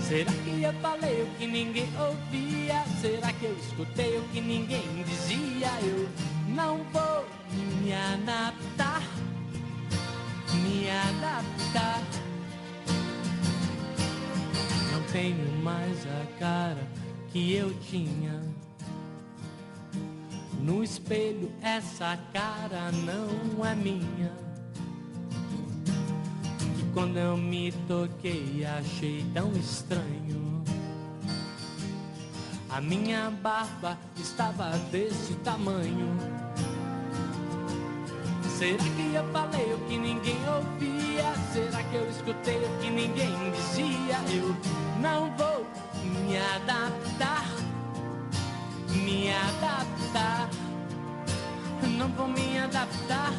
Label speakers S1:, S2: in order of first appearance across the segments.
S1: Será que eu falei o que ninguém ouvia? Será que eu escutei o que ninguém dizia? Eu não vou me adaptar, me adaptar. Não tenho mais a cara que eu tinha. No espelho essa cara não é minha. E quando eu me toquei achei tão estranho. A minha barba estava desse tamanho. Será que eu falei o que ninguém ouvia? Será que eu escutei o que ninguém dizia? Eu não vou me adaptar, me adaptar. Não vou me adaptar,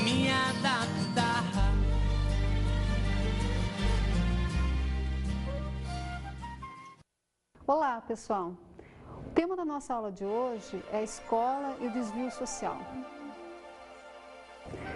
S1: me adaptar.
S2: Olá, pessoal. O tema da nossa aula de hoje é a escola e o desvio social.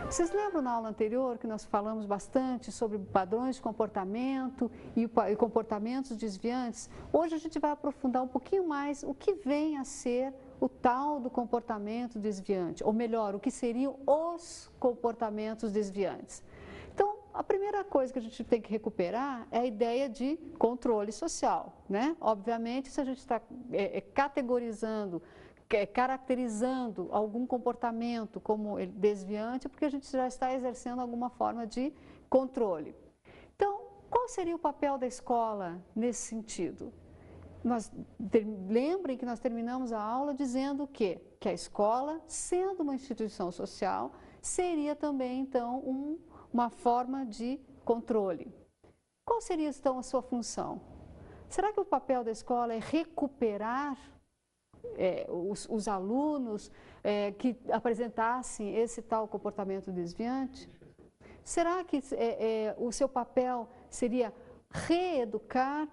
S2: Vocês lembram na aula anterior que nós falamos bastante sobre padrões de comportamento e comportamentos desviantes? Hoje a gente vai aprofundar um pouquinho mais o que vem a ser o tal do comportamento desviante, ou melhor, o que seriam os comportamentos desviantes. Então, a primeira coisa que a gente tem que recuperar é a ideia de controle social, né? Obviamente, se a gente está categorizando, caracterizando algum comportamento como desviante, é porque a gente já está exercendo alguma forma de controle. Então, qual seria o papel da escola nesse sentido? Lembrem que nós terminamos a aula dizendo que a escola, sendo uma instituição social, seria também, então, uma forma de controle. Qual seria, então, a sua função? Será que o papel da escola é recuperar os alunos que apresentassem esse tal comportamento desviante? Será que o seu papel seria reeducar?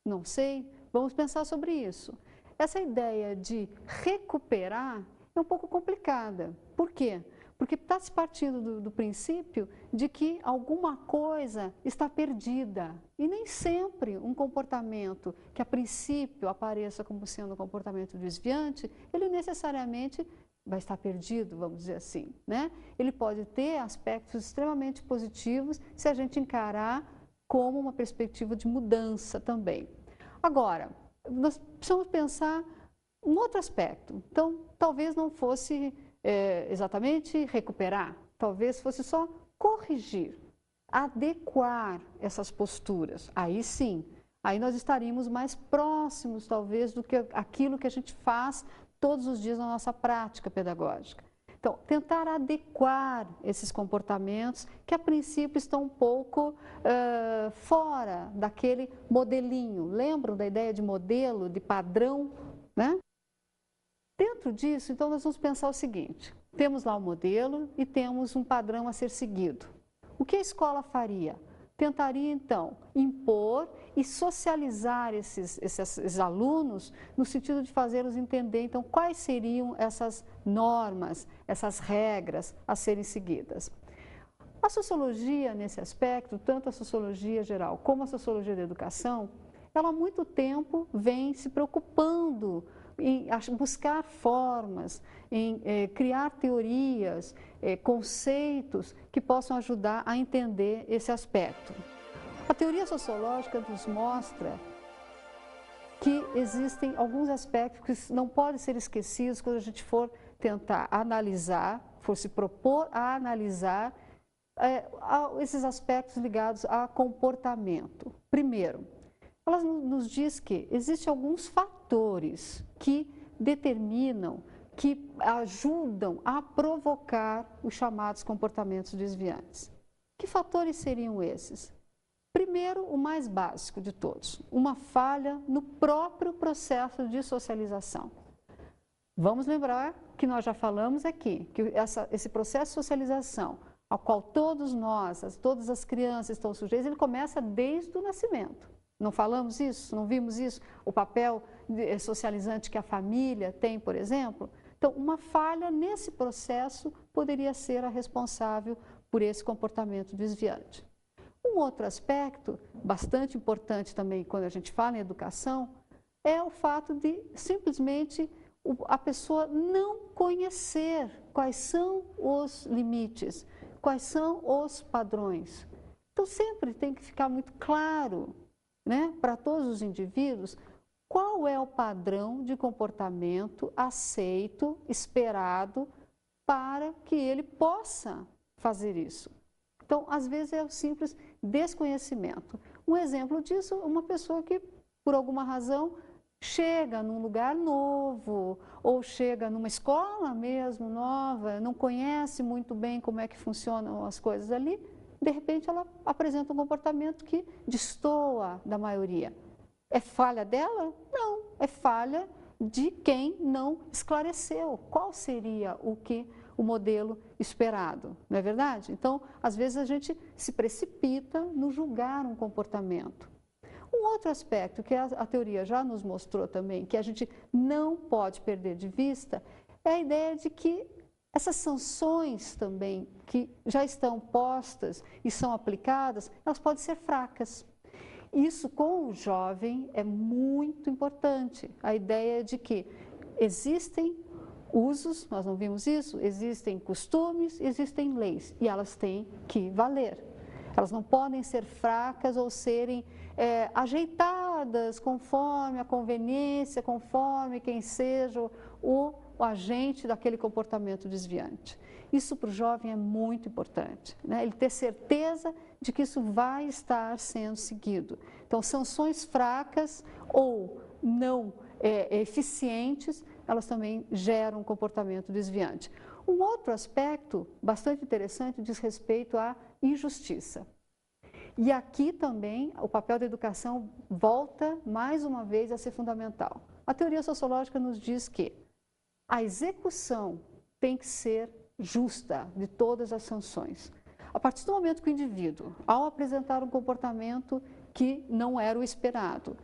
S2: Não sei. Vamos pensar sobre isso. Essa ideia de recuperar é um pouco complicada. Por quê? Porque está se partindo do princípio de que alguma coisa está perdida. E nem sempre um comportamento que a princípio apareça como sendo um comportamento desviante, ele necessariamente vai estar perdido, vamos dizer assim, né? Ele pode ter aspectos extremamente positivos se a gente encarar como uma perspectiva de mudança também. Agora, nós precisamos pensar um outro aspecto. Então, talvez não fosse exatamente recuperar, talvez fosse só corrigir, adequar essas posturas. Aí sim, aí nós estaríamos mais próximos, talvez, do que aquilo que a gente faz todos os dias na nossa prática pedagógica. Então, tentar adequar esses comportamentos que, a princípio, estão um pouco fora daquele modelinho. Lembram da ideia de modelo, de padrão, né? Dentro disso, então, nós vamos pensar o seguinte. Temos lá o modelo e temos um padrão a ser seguido. O que a escola faria? Tentaria, então, impor e socializar esses alunos no sentido de fazê-los entender, então, quais seriam essas normas, essas regras a serem seguidas. A sociologia, nesse aspecto, tanto a sociologia geral como a sociologia da educação, ela há muito tempo vem se preocupando em buscar formas, em criar teorias, conceitos que possam ajudar a entender esse aspecto. A teoria sociológica nos mostra que existem alguns aspectos que não podem ser esquecidos quando a gente for tentar analisar, for se propor a analisar esses aspectos ligados a comportamento. Primeiro, ela nos diz que existem alguns fatores que determinam, que ajudam a provocar os chamados comportamentos desviantes. Que fatores seriam esses? Primeiro, o mais básico de todos, uma falha no próprio processo de socialização. Vamos lembrar que nós já falamos aqui, que esse processo de socialização, ao qual todos nós, todas as crianças estão sujeitas, ele começa desde o nascimento. Não falamos isso? Não vimos isso? O papel socializante que a família tem, por exemplo? Então, uma falha nesse processo poderia ser a responsável por esse comportamento desviante. Um Um outro aspecto bastante importante também quando a gente fala em educação é o fato de simplesmente a pessoa não conhecer quais são os limites, quais são os padrões. Então sempre tem que ficar muito claro, né, para todos os indivíduos qual é o padrão de comportamento aceito, esperado, para que ele possa fazer isso. Então, às vezes é o simples desconhecimento. Um exemplo disso, uma pessoa que, por alguma razão, chega num lugar novo, ou chega numa escola mesmo nova, não conhece muito bem como é que funcionam as coisas ali, de repente ela apresenta um comportamento que destoa da maioria. É falha dela? Não, é falha de quem não esclareceu qual seria o modelo esperado, não é verdade? Então, às vezes a gente se precipita no julgar um comportamento. Um outro aspecto que a teoria já nos mostrou também, que a gente não pode perder de vista, é a ideia de que essas sanções também, que já estão postas e são aplicadas, elas podem ser fracas. Isso com o jovem é muito importante, a ideia de que existem usos, nós não vimos isso, existem costumes, existem leis e elas têm que valer. Elas não podem ser fracas ou serem ajeitadas conforme a conveniência, conforme quem seja o agente daquele comportamento desviante. Isso para o jovem é muito importante, né? Ele ter certeza de que isso vai estar sendo seguido. Então, sanções fracas ou não eficientes, elas também geram um comportamento desviante. Um outro aspecto bastante interessante diz respeito à injustiça. E aqui também o papel da educação volta mais uma vez a ser fundamental. A teoria sociológica nos diz que a execução tem que ser justa de todas as sanções. A partir do momento que o indivíduo, ao apresentar um comportamento que não era o esperado,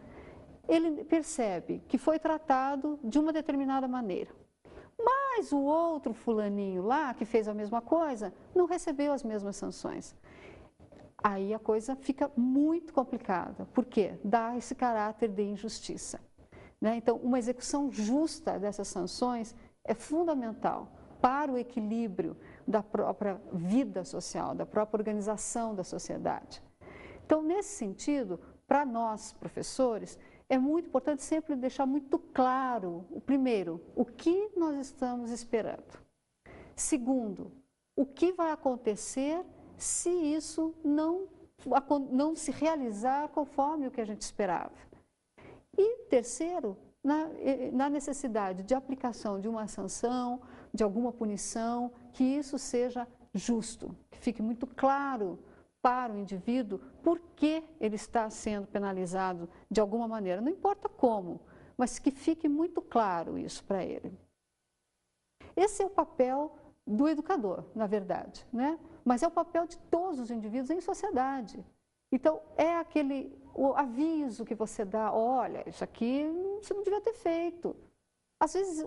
S2: ele percebe que foi tratado de uma determinada maneira, mas o outro fulaninho lá, que fez a mesma coisa, não recebeu as mesmas sanções. Aí a coisa fica muito complicada, porque dá esse caráter de injustiça, né? Então, uma execução justa dessas sanções é fundamental para o equilíbrio da própria vida social, da própria organização da sociedade. Então, nesse sentido, para nós, professores, é muito importante sempre deixar muito claro, primeiro, o que nós estamos esperando. Segundo, o que vai acontecer se isso não se realizar conforme o que a gente esperava. E terceiro, na necessidade de aplicação de uma sanção, de alguma punição, que isso seja justo, que fique muito claro para o indivíduo por que ele está sendo penalizado de alguma maneira, não importa como, mas que fique muito claro isso para ele. Esse é o papel do educador, na verdade, né? Mas é o papel de todos os indivíduos em sociedade. Então, é o aviso que você dá, olha, isso aqui você não devia ter feito. Às vezes,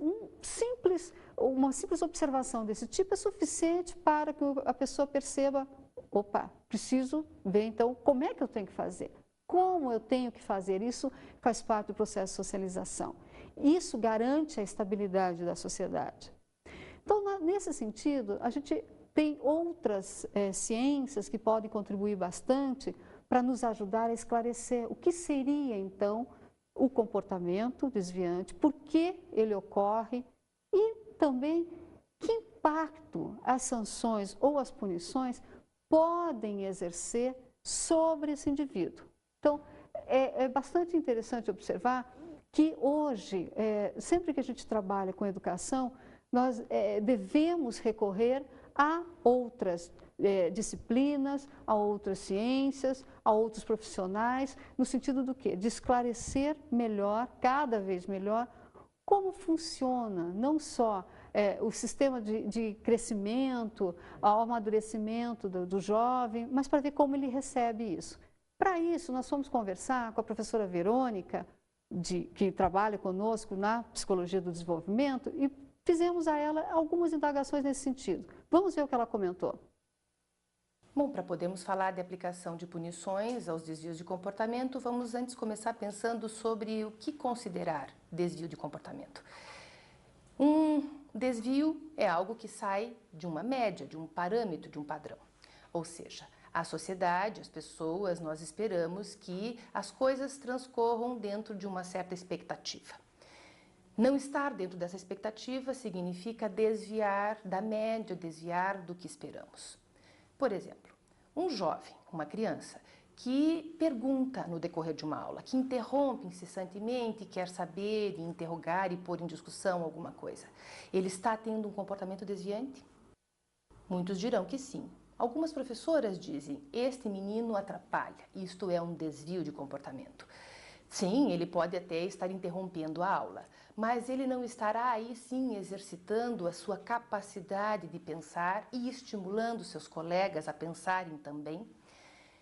S2: uma simples observação desse tipo é suficiente para que a pessoa perceba, opa, preciso ver então como é que eu tenho que fazer, como eu tenho que fazer. Isso faz parte do processo de socialização. Isso garante a estabilidade da sociedade. Então, nesse sentido, a gente tem outras ciências que podem contribuir bastante para nos ajudar a esclarecer o que seria, então, o comportamento desviante, por que ele ocorre e também que impacto as sanções ou as punições podem exercer sobre esse indivíduo. Então, é bastante interessante observar que hoje, sempre que a gente trabalha com educação, nós devemos recorrer a outras disciplinas, a outras ciências, a outros profissionais, no sentido do quê? De esclarecer melhor, cada vez melhor, como funciona não só o sistema de crescimento, o amadurecimento do jovem, mas para ver como ele recebe isso. Para isso, nós fomos conversar com a professora Verônica, que trabalha conosco na Psicologia do Desenvolvimento, e fizemos a ela algumas indagações nesse sentido. Vamos ver o que ela comentou.
S3: Bom, para podermos falar de aplicação de punições aos desvios de comportamento, vamos antes começar pensando sobre o que considerar desvio de comportamento. Um desvio é algo que sai de uma média, de um parâmetro, de um padrão. Ou seja, a sociedade, as pessoas, nós esperamos que as coisas transcorram dentro de uma certa expectativa. Não estar dentro dessa expectativa significa desviar da média, desviar do que esperamos. Por exemplo, um jovem, uma criança, que pergunta no decorrer de uma aula, que interrompe incessantemente, quer saber e interrogar e pôr em discussão alguma coisa. Ele está tendo um comportamento desviante? Muitos dirão que sim. Algumas professoras dizem, este menino atrapalha, isto é um desvio de comportamento. Sim, ele pode até estar interrompendo a aula, mas ele não estará aí sim exercitando a sua capacidade de pensar e estimulando seus colegas a pensarem também.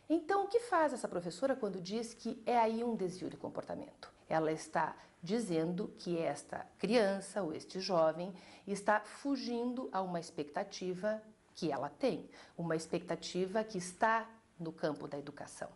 S3: Então, o que faz essa professora quando diz que é aí um desvio de comportamento? Ela está dizendo que esta criança ou este jovem está fugindo a uma expectativa que ela tem, uma expectativa que está no campo da educação.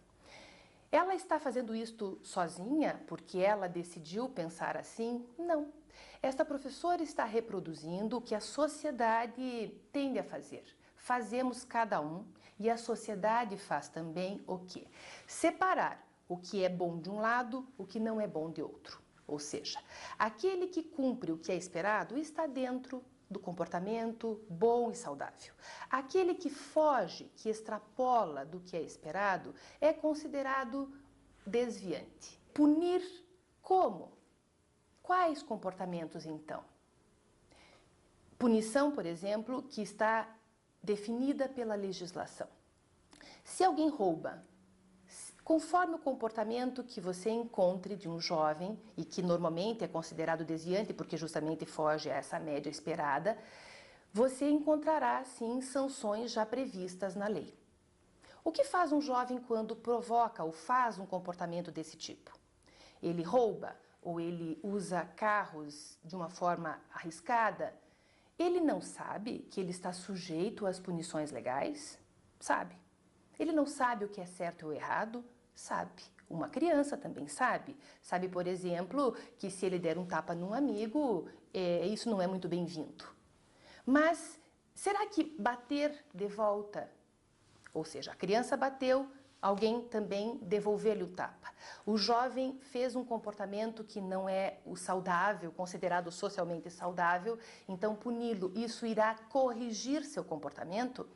S3: Ela está fazendo isto sozinha porque ela decidiu pensar assim? Não. Esta professora está reproduzindo o que a sociedade tende a fazer. Fazemos cada um e a sociedade faz também o quê? Separar o que é bom de um lado, o que não é bom de outro. Ou seja, aquele que cumpre o que é esperado está dentro do comportamento bom e saudável. Aquele que foge, que extrapola do que é esperado, é considerado desviante. Punir como? Quais comportamentos então? Punição, por exemplo, que está definida pela legislação. Se alguém rouba, conforme o comportamento que você encontre de um jovem, e que normalmente é considerado desviante porque justamente foge a essa média esperada, você encontrará, sim, sanções já previstas na lei. O que faz um jovem quando provoca ou faz um comportamento desse tipo? Ele rouba ou ele usa carros de uma forma arriscada? Ele não sabe que ele está sujeito às punições legais? Sabe. Ele não sabe o que é certo ou errado? Sabe. Uma criança também sabe. Sabe, por exemplo, que se ele der um tapa num amigo, isso não é muito bem-vindo. Mas será que bater de volta, ou seja, a criança bateu, alguém também devolveu-lhe o tapa. O jovem fez um comportamento que não é o saudável, considerado socialmente saudável, então puni-lo, isso irá corrigir seu comportamento?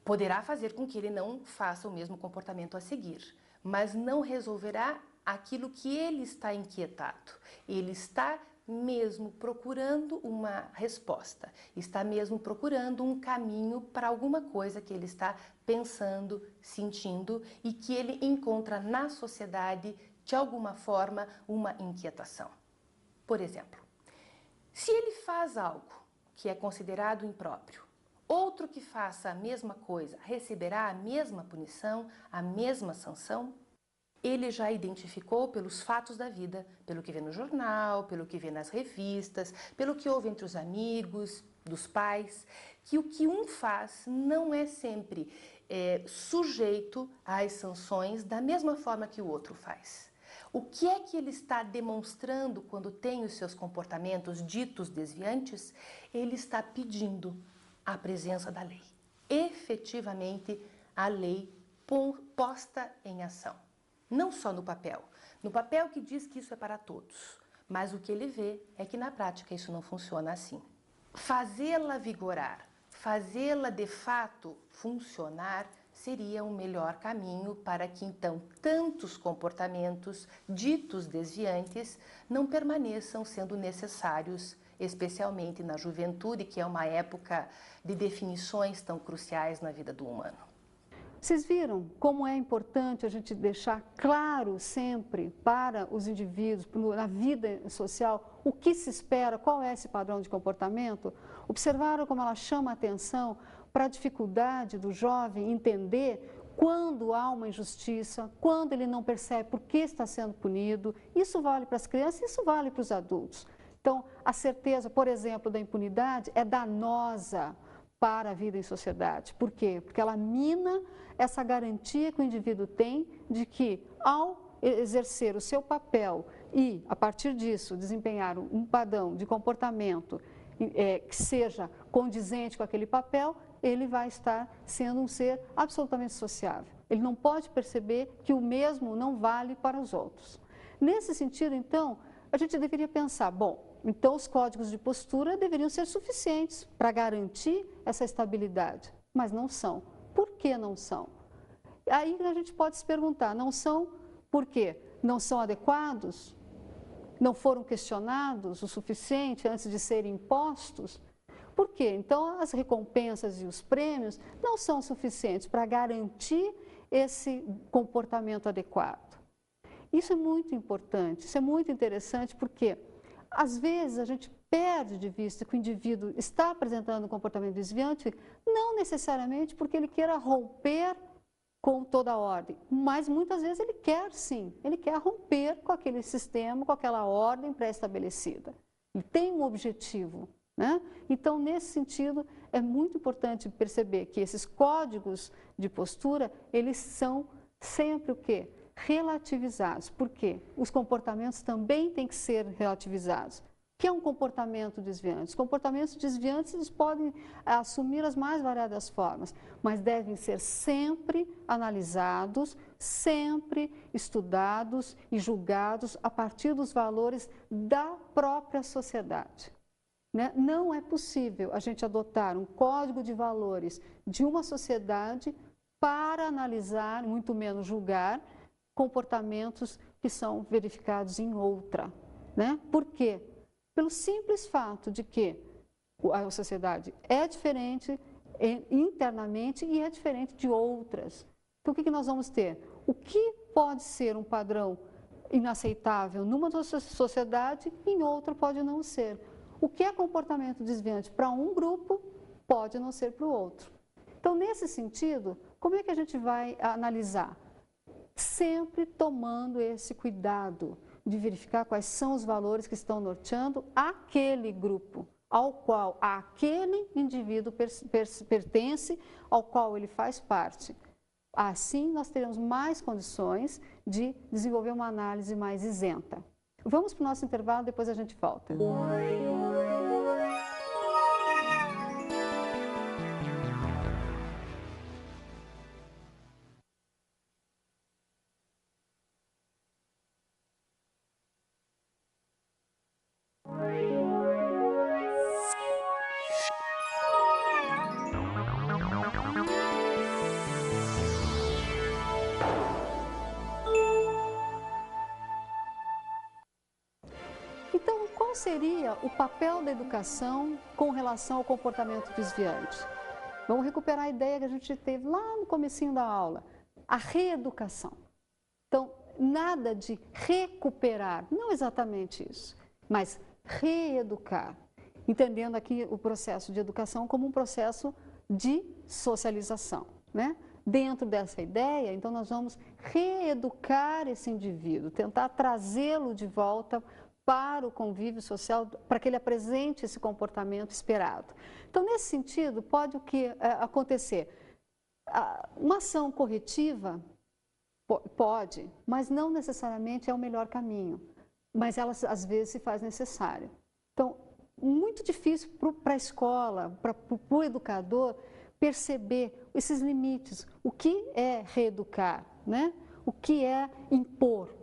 S3: Poderá fazer com que ele não faça o mesmo comportamento a seguir, mas não resolverá aquilo que ele está inquietado. Ele está mesmo procurando uma resposta, está mesmo procurando um caminho para alguma coisa que ele está pensando, sentindo e que ele encontra na sociedade, de alguma forma, uma inquietação. Por exemplo, se ele faz algo que é considerado impróprio, outro que faça a mesma coisa receberá a mesma punição, a mesma sanção? Ele já identificou pelos fatos da vida, pelo que vê no jornal, pelo que vê nas revistas, pelo que ouve entre os amigos, dos pais, que o que um faz não é sempre sujeito às sanções da mesma forma que o outro faz. O que é que ele está demonstrando quando tem os seus comportamentos ditos desviantes? Ele está pedindo a presença da lei. Efetivamente, a lei posta em ação. Não só no papel que diz que isso é para todos, mas o que ele vê é que na prática isso não funciona assim. Fazê-la vigorar, fazê-la de fato funcionar seria o melhor caminho para que então tantos comportamentos ditos desviantes não permaneçam sendo necessários, especialmente na juventude, que é uma época de definições tão cruciais na vida do humano.
S2: Vocês viram como é importante a gente deixar claro sempre para os indivíduos, na vida social, o que se espera, qual é esse padrão de comportamento? Observaram como ela chama a atenção para a dificuldade do jovem entender quando há uma injustiça, quando ele não percebe por que está sendo punido. Isso vale para as crianças, isso vale para os adultos. Então, a certeza, por exemplo, da impunidade é danosa para a vida em sociedade. Por quê? Porque ela mina essa garantia que o indivíduo tem de que, ao exercer o seu papel e, a partir disso, desempenhar um padrão de comportamento que seja condizente com aquele papel, ele vai estar sendo um ser absolutamente sociável. Ele não pode perceber que o mesmo não vale para os outros. Nesse sentido, então, a gente deveria pensar, bom, então os códigos de postura deveriam ser suficientes para garantir essa estabilidade, mas não são. Por que não são? Aí a gente pode se perguntar, não são por quê? Não são adequados? Não foram questionados o suficiente antes de serem impostos? Por quê? Então as recompensas e os prêmios não são suficientes para garantir esse comportamento adequado. Isso é muito importante, isso é muito interessante porque às vezes a gente perde de vista que o indivíduo está apresentando um comportamento desviante, não necessariamente porque ele queira romper com toda a ordem, mas muitas vezes ele quer sim, ele quer romper com aquele sistema, com aquela ordem pré-estabelecida. Ele tem um objetivo, né? Então, nesse sentido, é muito importante perceber que esses códigos de postura, eles são sempre o quê? Relativizados. Por quê? Os comportamentos também têm que ser relativizados. O que é um comportamento desviante? Os comportamentos desviantes eles podem assumir as mais variadas formas, mas devem ser sempre analisados, sempre estudados e julgados a partir dos valores da própria sociedade. Né? Não é possível a gente adotar um código de valores de uma sociedade para analisar, muito menos julgar, comportamentos que são verificados em outra. Né? Por quê? Pelo simples fato de que a sociedade é diferente internamente e é diferente de outras. Então, o que nós vamos ter? O que pode ser um padrão inaceitável numa sociedade, em outra pode não ser. O que é comportamento desviante para um grupo, pode não ser para o outro. Então, nesse sentido, como é que a gente vai analisar? Sempre tomando esse cuidado de verificar quais são os valores que estão norteando aquele grupo, ao qual aquele indivíduo pertence, ao qual ele faz parte. Assim, nós teremos mais condições de desenvolver uma análise mais isenta. Vamos para o nosso intervalo, depois a gente volta. Então, qual seria o papel da educação com relação ao comportamento desviante? Vamos recuperar a ideia que a gente teve lá no comecinho da aula, a reeducação. Então, nada de recuperar, não exatamente isso, mas reeducar, entendendo aqui o processo de educação como um processo de socialização, né? Dentro dessa ideia, então nós vamos reeducar esse indivíduo, tentar trazê-lo de volta para o convívio social, para que ele apresente esse comportamento esperado. Então, nesse sentido, pode o que acontecer? Uma ação corretiva pode, mas não necessariamente é o melhor caminho, mas ela às vezes se faz necessária. Então, muito difícil para a escola, para o educador, perceber esses limites, o que é reeducar, né? O que é impor,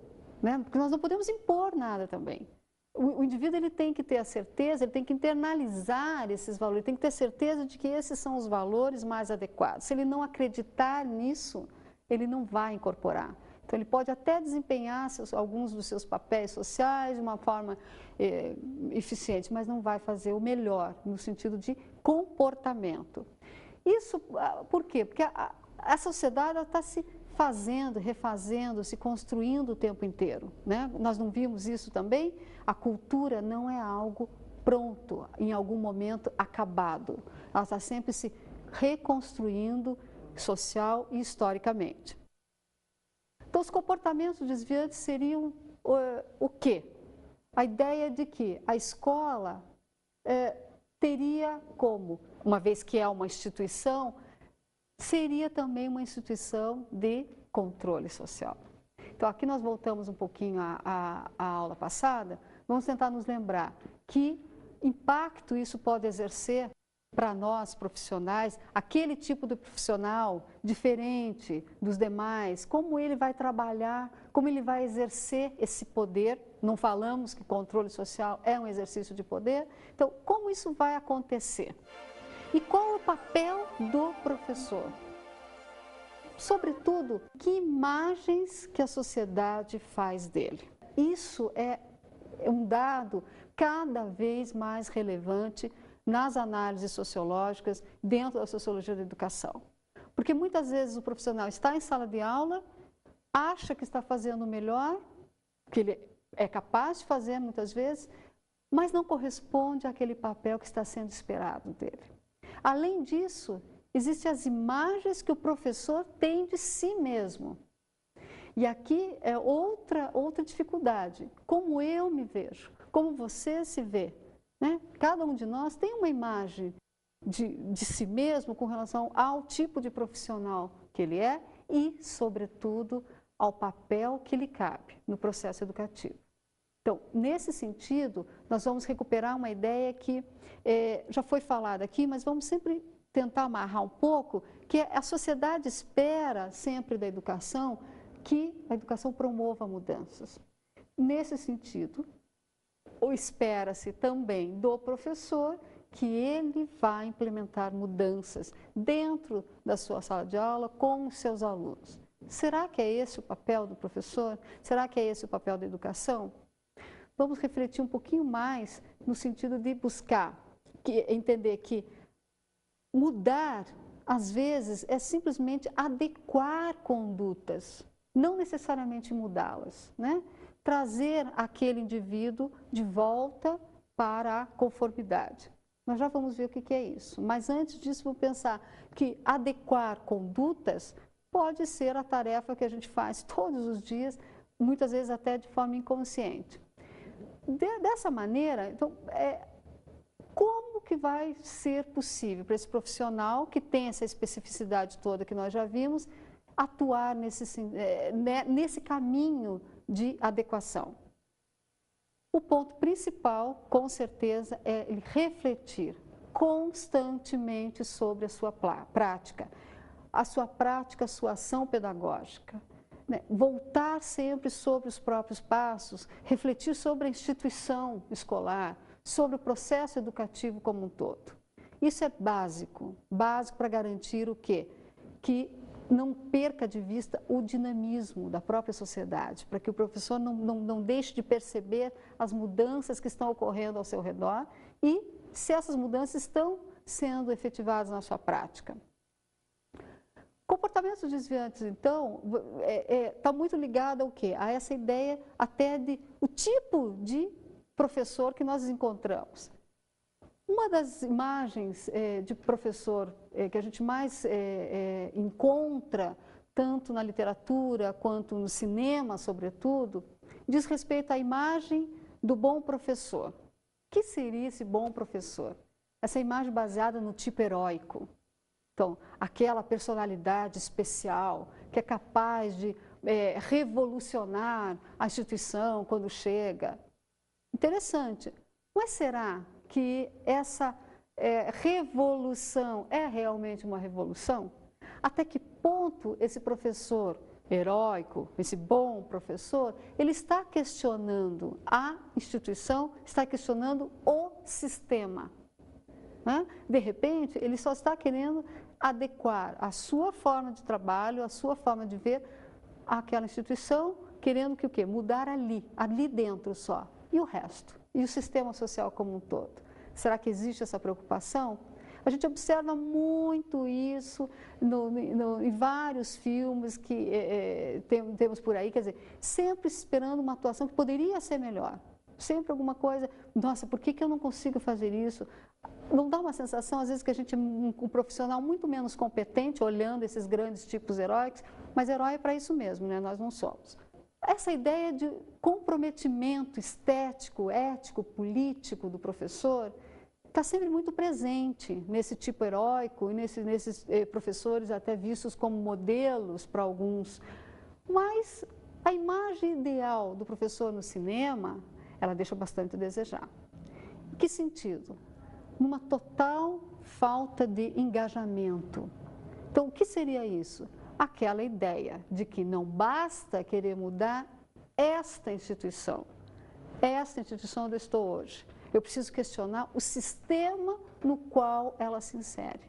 S2: né? Porque nós não podemos impor nada também. O indivíduo ele tem que ter a certeza, ele tem que internalizar esses valores, ele tem que ter certeza de que esses são os valores mais adequados. Se ele não acreditar nisso, ele não vai incorporar. Então, ele pode até desempenhar alguns dos seus papéis sociais de uma forma eficiente, mas não vai fazer o melhor, no sentido de comportamento. Isso por quê? Porque a sociedade está se fazendo, refazendo, se construindo o tempo inteiro, né? Nós não vimos isso também? A cultura não é algo pronto, em algum momento acabado. Ela está sempre se reconstruindo social e historicamente. Então, os comportamentos desviantes seriam o quê? A ideia de que a escola teria como uma vez que é uma instituição, seria também uma instituição de controle social. Então, aqui nós voltamos um pouquinho à aula passada, vamos tentar nos lembrar que impacto isso pode exercer para nós profissionais, aquele tipo de profissional diferente dos demais, como ele vai trabalhar, como ele vai exercer esse poder. Não falamos que controle social é um exercício de poder, então como isso vai acontecer? E qual é o papel do professor? Sobretudo, que imagens que a sociedade faz dele? Isso é um dado cada vez mais relevante nas análises sociológicas dentro da sociologia da educação. Porque muitas vezes o profissional está em sala de aula, acha que está fazendo o melhor, que ele é capaz de fazer muitas vezes, mas não corresponde àquele papel que está sendo esperado dele. Além disso, existem as imagens que o professor tem de si mesmo. E aqui é outra dificuldade, como eu me vejo, como você se vê. Né? Cada um de nós tem uma imagem de si mesmo com relação ao tipo de profissional que ele é e, sobretudo, ao papel que lhe cabe no processo educativo. Então, nesse sentido, nós vamos recuperar uma ideia que já foi falada aqui, mas vamos sempre tentar amarrar um pouco, que a sociedade espera sempre da educação que a educação promova mudanças. Nesse sentido, ou espera-se também do professor que ele vai implementar mudanças dentro da sua sala de aula com os seus alunos. Será que é esse o papel do professor? Será que é esse o papel da educação? Vamos refletir um pouquinho mais no sentido de buscar, entender que mudar, às vezes, é simplesmente adequar condutas, não necessariamente mudá-las, né? Trazer aquele indivíduo de volta para a conformidade. Nós já vamos ver o que é isso. Mas antes disso, vamos pensar que adequar condutas pode ser a tarefa que a gente faz todos os dias, muitas vezes até de forma inconsciente. Dessa maneira, então, como que vai ser possível para esse profissional que tem essa especificidade toda que nós já vimos, atuar nesse caminho de adequação? O ponto principal, com certeza, é ele refletir constantemente sobre a sua prática, a sua ação pedagógica, né? Voltar sempre sobre os próprios passos, refletir sobre a instituição escolar, sobre o processo educativo como um todo. Isso é básico para garantir o quê? Que não perca de vista o dinamismo da própria sociedade, para que o professor não deixe de perceber as mudanças que estão ocorrendo ao seu redor e se essas mudanças estão sendo efetivadas na sua prática. Comportamentos desviantes, então, está muito ligado ao quê? A essa ideia até de o tipo de professor que nós encontramos. Uma das imagens de professor que a gente mais encontra, tanto na literatura quanto no cinema, sobretudo, diz respeito à imagem do bom professor. O que seria esse bom professor? Essa imagem baseada no tipo heróico. Então, aquela personalidade especial que é capaz de revolucionar a instituição quando chega. Interessante. Mas será que essa revolução é realmente uma revolução? Até que ponto esse professor heróico, esse bom professor, ele está questionando a instituição, está questionando o sistema? Né? De repente, ele só está querendo adequar a sua forma de trabalho, a sua forma de ver àquela instituição, querendo que o quê? Mudar ali dentro só. E o resto? E o sistema social como um todo? Será que existe essa preocupação? A gente observa muito isso em vários filmes que temos por aí, quer dizer, sempre esperando uma atuação que poderia ser melhor. Sempre alguma coisa, nossa, por que eu não consigo fazer isso? Não dá uma sensação, às vezes, que a gente é um profissional muito menos competente, olhando esses grandes tipos heróicos, mas herói é para isso mesmo, né? Nós não somos. Essa ideia de comprometimento estético, ético, político do professor está sempre muito presente nesse tipo heróico e nesses professores até vistos como modelos para alguns. Mas a imagem ideal do professor no cinema, ela deixa bastante a desejar. Em que sentido? Numa total falta de engajamento. Então, o que seria isso? Aquela ideia de que não basta querer mudar esta instituição onde eu estou hoje. Eu preciso questionar o sistema no qual ela se insere.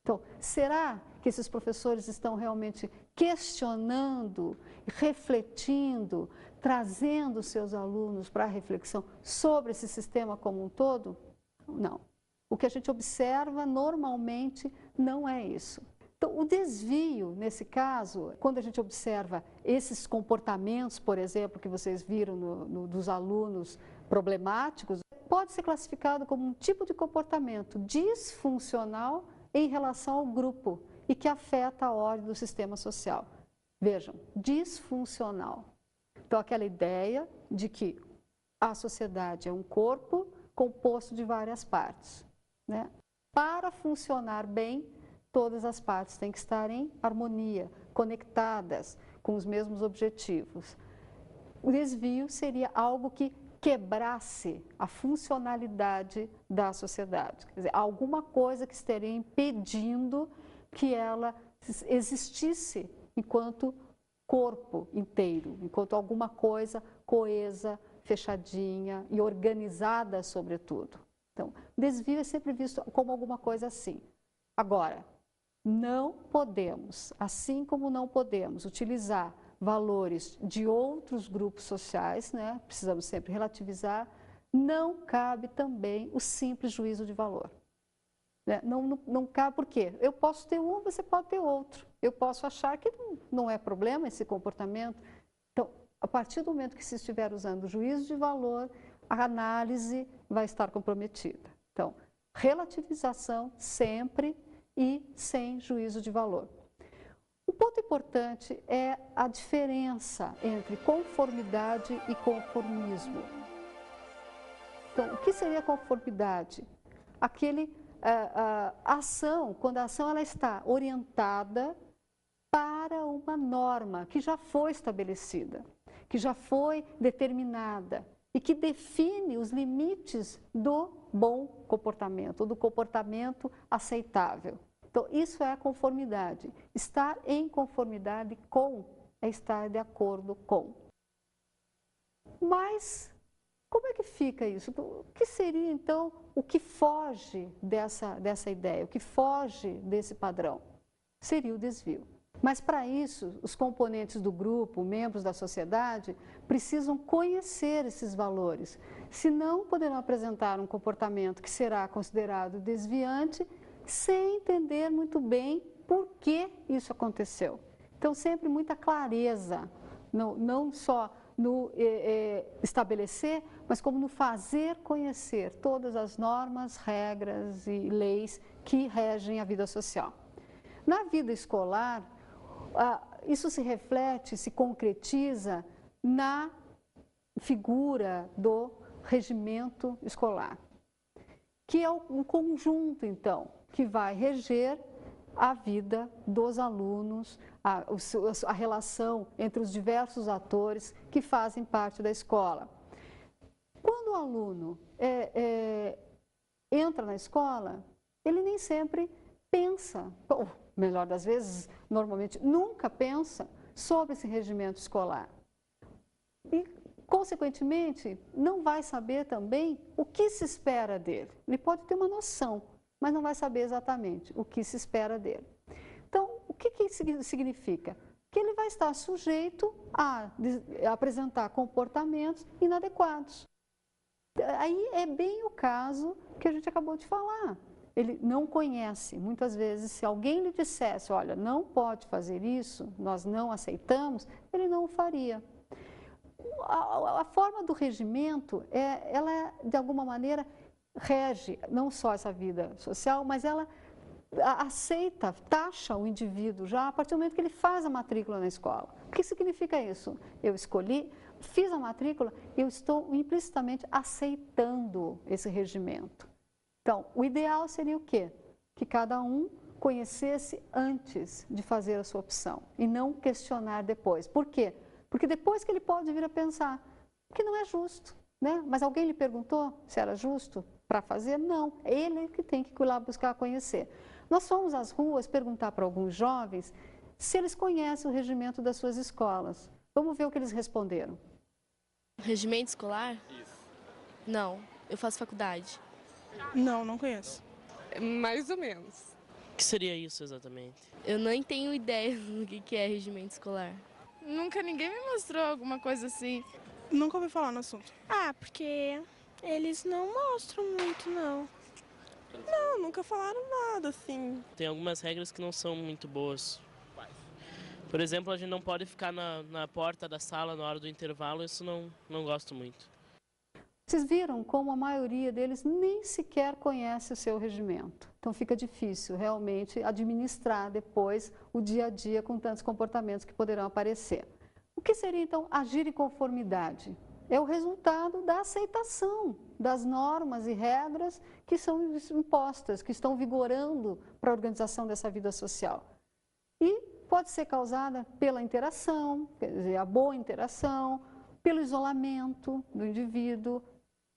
S2: Então, será que esses professores estão realmente questionando, refletindo, trazendo seus alunos para a reflexão sobre esse sistema como um todo? Não. O que a gente observa normalmente não é isso. Então, o desvio, nesse caso, quando a gente observa esses comportamentos, por exemplo, que vocês viram dos alunos problemáticos, pode ser classificado como um tipo de comportamento disfuncional em relação ao grupo e que afeta a ordem do sistema social. Vejam, disfuncional. Então, aquela ideia de que a sociedade é um corpo composto de várias partes, né? Para funcionar bem, todas as partes têm que estar em harmonia, conectadas com os mesmos objetivos. O desvio seria algo que quebrasse a funcionalidade da sociedade. Quer dizer, alguma coisa que estaria impedindo que ela existisse enquanto corpo inteiro, enquanto alguma coisa coesa, fechadinha e organizada sobretudo. Então, desvio é sempre visto como alguma coisa assim. Agora, não podemos, assim como não podemos utilizar valores de outros grupos sociais, né? Precisamos sempre relativizar, não cabe também o simples juízo de valor. Né? Não cabe por quê? Eu posso ter um, você pode ter outro. Eu posso achar que não é problema esse comportamento. Então, a partir do momento que se estiver usando o juízo de valor, a análise vai estar comprometida. Então, relativização sempre e sem juízo de valor. O ponto importante é a diferença entre conformidade e conformismo. Então, o que seria conformidade? A ação, quando a ação ela está orientada para uma norma que já foi estabelecida, que já foi determinada e que define os limites do bom comportamento, do comportamento aceitável. Então, isso é a conformidade. Estar em conformidade com é estar de acordo com. Mas, como é que fica isso? O que seria, então, o que foge dessa ideia, o que foge desse padrão? Seria o desvio. Mas, para isso, os componentes do grupo, membros da sociedade, precisam conhecer esses valores. Senão, poderão apresentar um comportamento que será considerado desviante, sem entender muito bem por que isso aconteceu. Então, sempre muita clareza, não só no estabelecer, mas como no fazer conhecer todas as normas, regras e leis que regem a vida social. Na vida escolar, isso se reflete, se concretiza na figura do regimento escolar, que é um conjunto, então, que vai reger a vida dos alunos, a relação entre os diversos atores que fazem parte da escola. Quando o aluno entra na escola, ele nem sempre pensa, ou melhor das vezes, normalmente nunca pensa sobre esse regimento escolar. E, consequentemente, não vai saber também o que se espera dele. Ele pode ter uma noção, mas não vai saber exatamente o que se espera dele. Então, o que isso significa? Que ele vai estar sujeito a apresentar comportamentos inadequados. Aí é bem o caso que a gente acabou de falar. Ele não conhece. Muitas vezes, se alguém lhe dissesse, olha, não pode fazer isso, nós não aceitamos, ele não o faria. A forma do regimento, ela de alguma maneira rege não só essa vida social, mas ela aceita, taxa o indivíduo já a partir do momento que ele faz a matrícula na escola. O que significa isso? Eu escolhi, fiz a matrícula, eu estou implicitamente aceitando esse regimento. Então, o ideal seria o quê? Que cada um conhecesse antes de fazer a sua opção e não questionar depois. Por quê? Porque depois que ele pode vir a pensar que não é justo, né? Mas alguém lhe perguntou se era justo para fazer? Não, ele que tem que ir lá buscar conhecer. Nós fomos às ruas perguntar para alguns jovens se eles conhecem o regimento das suas escolas. Vamos ver o que eles responderam.
S4: Regimento escolar? Isso. Não, eu faço faculdade.
S5: Não, não conheço.
S6: Mais ou menos.
S7: O que seria isso exatamente?
S4: Eu nem tenho ideia do que é regimento escolar.
S6: Nunca ninguém me mostrou alguma coisa assim.
S5: Nunca ouvi falar no assunto.
S8: Ah, porque eles não mostram muito, não.
S5: Não, nunca falaram nada, assim.
S7: Tem algumas regras que não são muito boas. Por exemplo, a gente não pode ficar na porta da sala na hora do intervalo, isso não gosto muito.
S2: Vocês viram como a maioria deles nem sequer conhece o seu regimento. Então fica difícil realmente administrar depois o dia a dia com tantos comportamentos que poderão aparecer. O que seria então agir em conformidade? É o resultado da aceitação das normas e regras que são impostas, que estão vigorando para a organização dessa vida social. E pode ser causada pela interação, quer dizer, a boa interação, pelo isolamento do indivíduo,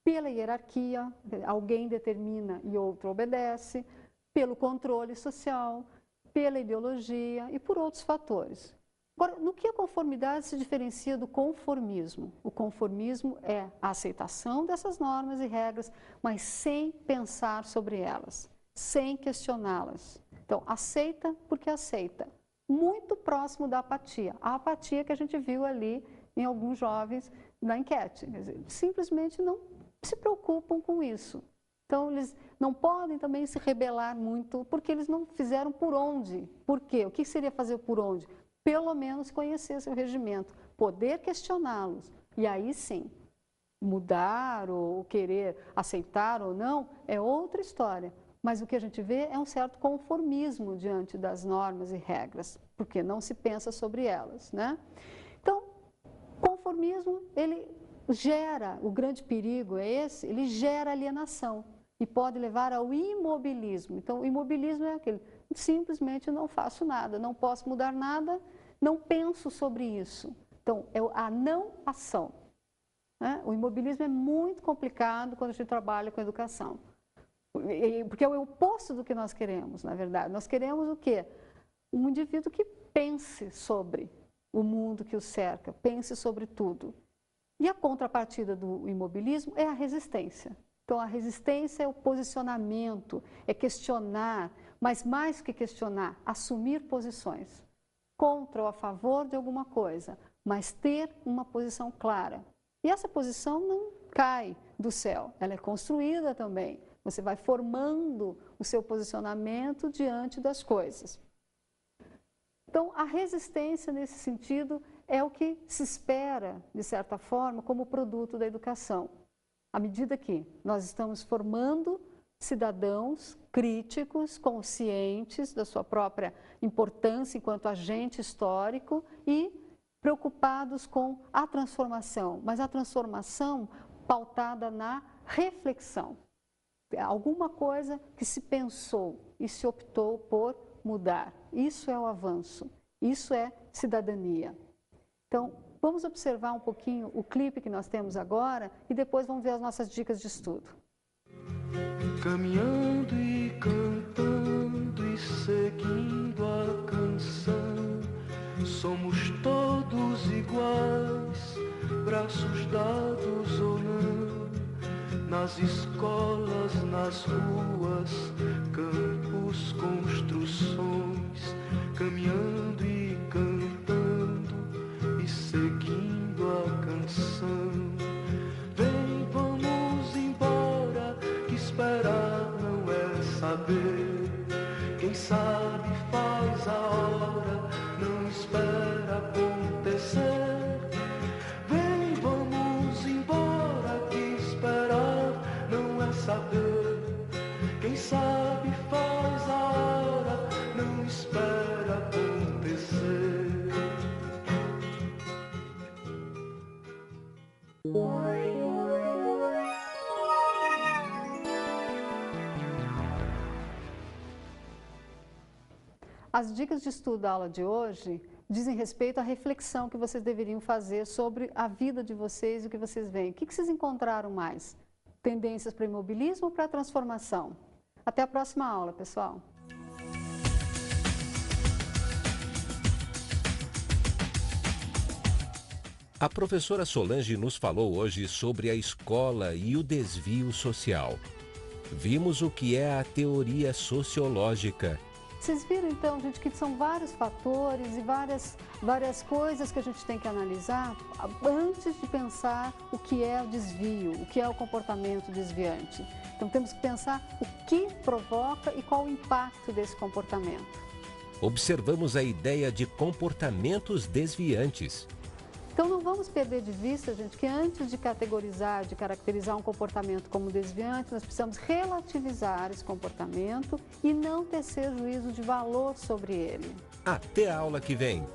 S2: pela hierarquia, alguém determina e outro obedece, pelo controle social, pela ideologia e por outros fatores. Agora, no que a conformidade se diferencia do conformismo? O conformismo é a aceitação dessas normas e regras, mas sem pensar sobre elas, sem questioná-las. Então, aceita porque aceita. Muito próximo da apatia. A apatia que a gente viu ali em alguns jovens na enquete. Quer dizer, simplesmente não se preocupam com isso. Então, eles não podem também se rebelar muito, porque eles não fizeram por onde. Por quê? O que seria fazer por onde? Pelo menos conhecer seu regimento, poder questioná-los. E aí sim, mudar ou querer aceitar ou não é outra história. Mas o que a gente vê é um certo conformismo diante das normas e regras, porque não se pensa sobre elas, né? Então, conformismo, ele gera, o grande perigo é esse, ele gera alienação e pode levar ao imobilismo. Então, o imobilismo é aquele, simplesmente não faço nada, não posso mudar nada, não penso sobre isso. Então, é a não ação, né? O imobilismo é muito complicado quando a gente trabalha com educação. Porque é o oposto do que nós queremos, na verdade. Nós queremos o quê? Um indivíduo que pense sobre o mundo que o cerca, pense sobre tudo. E a contrapartida do imobilismo é a resistência. Então, a resistência é o posicionamento, é questionar, mas mais que questionar, assumir posições. Contra ou a favor de alguma coisa, mas ter uma posição clara. E essa posição não cai do céu, ela é construída também. Você vai formando o seu posicionamento diante das coisas. Então, a resistência, nesse sentido, é o que se espera, de certa forma, como produto da educação. À medida que nós estamos formando cidadãos críticos, conscientes da sua própria importância enquanto agente histórico e preocupados com a transformação, mas a transformação pautada na reflexão. Alguma coisa que se pensou e se optou por mudar. Isso é o avanço, isso é cidadania. Então, vamos observar um pouquinho o clipe que nós temos agora e depois vamos ver as nossas dicas de estudo.
S9: Caminhando e cantando e seguindo a canção, somos todos iguais, braços dados ou não. Nas escolas, nas ruas, campos, construções, caminhando e cantando e seguindo a canção. Vem, vamos embora, que esperar não é saber. Quem sabe faz a hora, não espera acontecer. Vem, vamos embora, que esperar não é saber. Quem sabe faz a hora, não espera acontecer.
S2: As dicas de estudo da aula de hoje dizem respeito à reflexão que vocês deveriam fazer sobre a vida de vocês e o que vocês veem. O que vocês encontraram mais? Tendências para imobilismo ou para transformação? Até a próxima aula, pessoal!
S10: A professora Solange nos falou hoje sobre a escola e o desvio social. Vimos o que é a teoria sociológica.
S2: Vocês viram então, gente, que são vários fatores e várias coisas que a gente tem que analisar antes de pensar o que é o desvio, o que é o comportamento desviante. Então temos que pensar o que provoca e qual o impacto desse comportamento.
S10: Observamos a ideia de comportamentos desviantes.
S2: Então não vamos perder de vista, gente, que antes de categorizar, de caracterizar um comportamento como desviante, nós precisamos relativizar esse comportamento e não tecer juízo de valor sobre ele.
S10: Até a aula que vem!